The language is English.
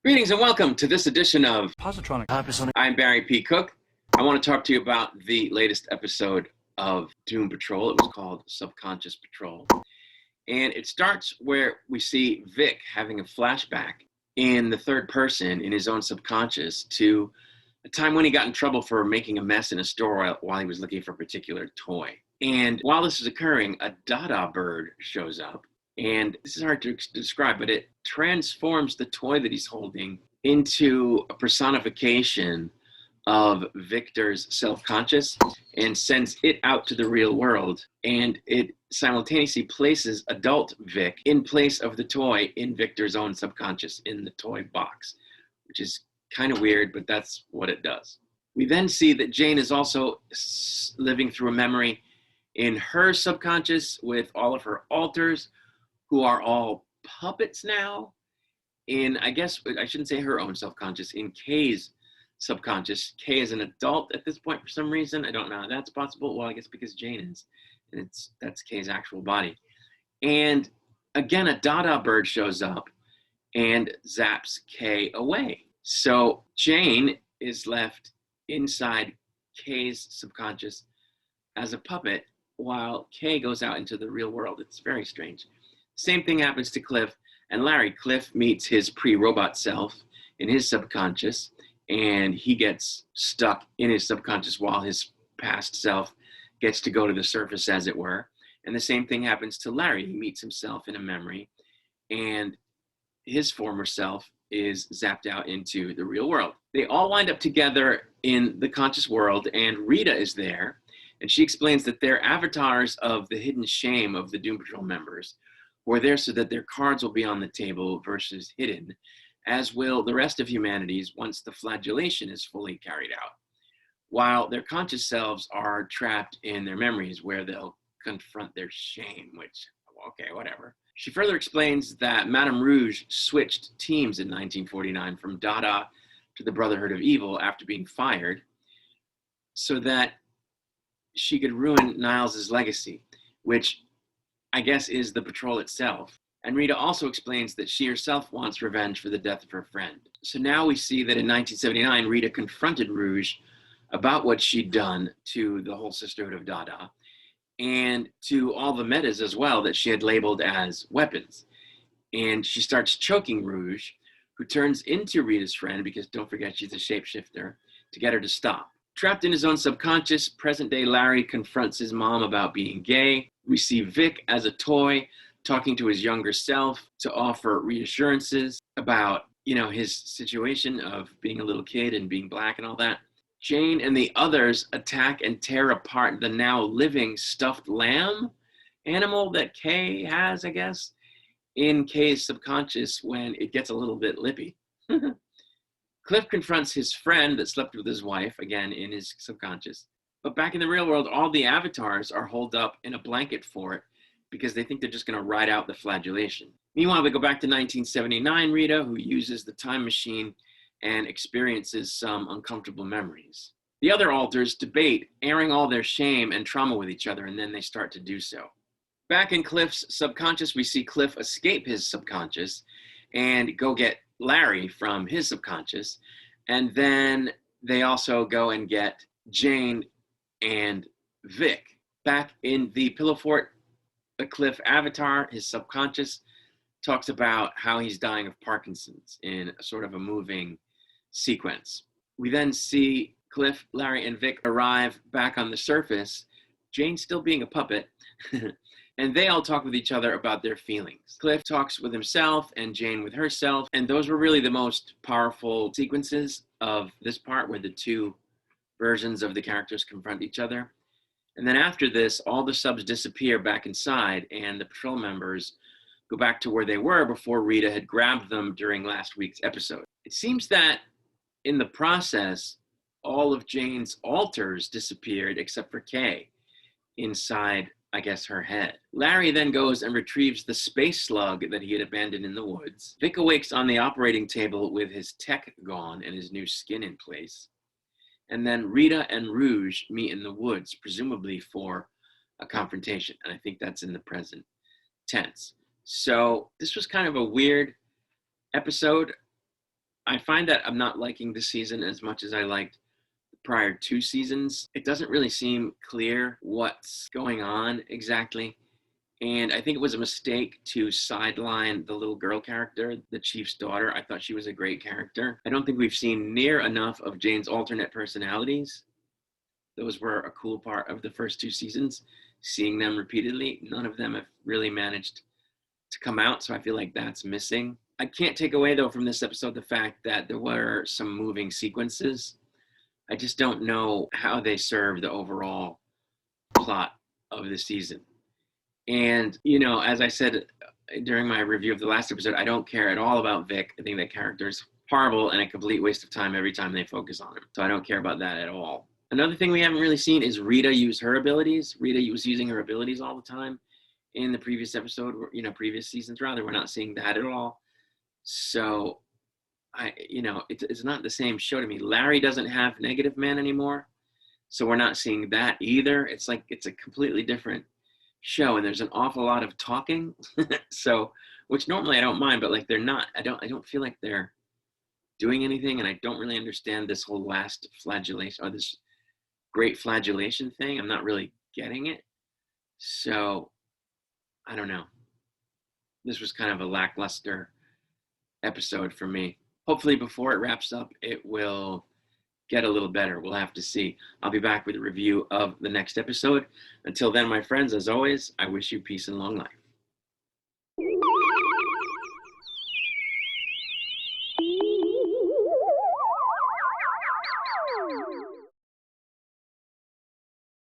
Greetings and welcome to this edition of Positronic. I'm Barry P. Cook. I want to talk to you about the latest episode of Doom Patrol. It was called Subconscious Patrol. And it starts where we see Vic having a flashback in the third person in his own subconscious to a time when he got in trouble for making a mess in a store while he was looking for a particular toy. And while this is occurring, a Dada bird shows up. And this is hard to describe, but it transforms the toy that he's holding into a personification of Victor's self-conscious and sends it out to the real world. And it simultaneously places adult Vic in place of the toy in Victor's own subconscious in the toy box, which is kind of weird, but that's what it does. We then see that Jane is also living through a memory in her subconscious with all of her alters, who are all puppets now in, I guess, I shouldn't say her own self-conscious, in Kay's subconscious. Kay is an adult at this point for some reason. I don't know how that's possible. Well, I guess because Jane is, and that's Kay's actual body. And again, a Dada bird shows up and zaps Kay away. So Jane is left inside Kay's subconscious as a puppet while Kay goes out into the real world. It's very strange. Same thing happens to Cliff and Larry. Cliff meets his pre-robot self in his subconscious, and he gets stuck in his subconscious while his past self gets to go to the surface, as it were. And the same thing happens to Larry. He meets himself in a memory, and his former self is zapped out into the real world. They all wind up together in the conscious world, and Rita is there, and she explains that they're avatars of the hidden shame of the Doom Patrol members, who are there so that their cards will be on the table versus hidden, as will the rest of humanity's once the flagellation is fully carried out, while their conscious selves are trapped in their memories where they'll confront their shame, which, okay, whatever. She further explains that Madame Rouge switched teams in 1949 from Dada to the Brotherhood of Evil after being fired so that she could ruin Niles' legacy, which I guess is the patrol itself. And Rita also explains that she herself wants revenge for the death of her friend. So now we see that in 1979, Rita confronted Rouge about what she'd done to the whole Sisterhood of Dada and to all the metas as well that she had labeled as weapons. And she starts choking Rouge, who turns into Rita's friend, because don't forget she's a shapeshifter, to get her to stop. Trapped in his own subconscious, present-day Larry confronts his mom about being gay. We see Vic as a toy talking to his younger self to offer reassurances about, his situation of being a little kid and being black and all that. Jane and the others attack and tear apart the now living stuffed lamb animal that Kay has, I guess, in Kay's subconscious when it gets a little bit lippy. Cliff confronts his friend that slept with his wife, again in his subconscious. But back in the real world, all the avatars are holed up in a blanket fort because they think they're just going to ride out the flagellation. Meanwhile, we go back to 1979 Rita, who uses the time machine and experiences some uncomfortable memories. The other alters debate, airing all their shame and trauma with each other, and then they start to do so. Back in Cliff's subconscious, we see Cliff escape his subconscious and go get Larry from his subconscious, and then they also go and get Jane and Vic. Back in the Pillow Fort, the Cliff avatar, his subconscious, talks about how he's dying of Parkinson's in a sort of a moving sequence. We then see Cliff, Larry, and Vic arrive back on the surface, Jane still being a puppet, and they all talk with each other about their feelings. Cliff talks with himself and Jane with herself, and those were really the most powerful sequences of this part where the two versions of the characters confront each other. And then after this, all the subs disappear back inside, and the patrol members go back to where they were before Rita had grabbed them during last week's episode. It seems that in the process, all of Jane's alters disappeared except for Kay inside, I guess, her head. Larry then goes and retrieves the space slug that he had abandoned in the woods. Vic awakes on the operating table with his tech gone and his new skin in place. And then Rita and Rouge meet in the woods, presumably for a confrontation. And I think that's in the present tense. So this was kind of a weird episode. I find that I'm not liking this season as much as I liked the prior two seasons. It doesn't really seem clear what's going on exactly. And I think it was a mistake to sideline the little girl character, the chief's daughter. I thought she was a great character. I don't think we've seen near enough of Jane's alternate personalities. Those were a cool part of the first two seasons, seeing them repeatedly. None of them have really managed to come out, so I feel like that's missing. I can't take away, though, from this episode the fact that there were some moving sequences. I just don't know how they serve the overall plot of the season. And, as I said during my review of the last episode, I don't care at all about Vic. I think that character's horrible and a complete waste of time every time they focus on him. So I don't care about that at all. Another thing we haven't really seen is Rita use her abilities. Rita was using her abilities all the time in the previous episode, previous seasons rather. We're not seeing that at all. So, it's not the same show to me. Larry doesn't have Negative Man anymore, so we're not seeing that either. It's like it's a completely different show, and there's an awful lot of talking. So, which normally I don't mind, but like they're not. I don't feel like they're doing anything, and I don't really understand this whole last flagellation or this great flagellation thing. I'm not really getting it. So, I don't know. This was kind of a lackluster episode for me. Hopefully before it wraps up, it will get a little better. We'll have to see. I'll be back with a review of the next episode. Until then, my friends, as always, I wish you peace and long life.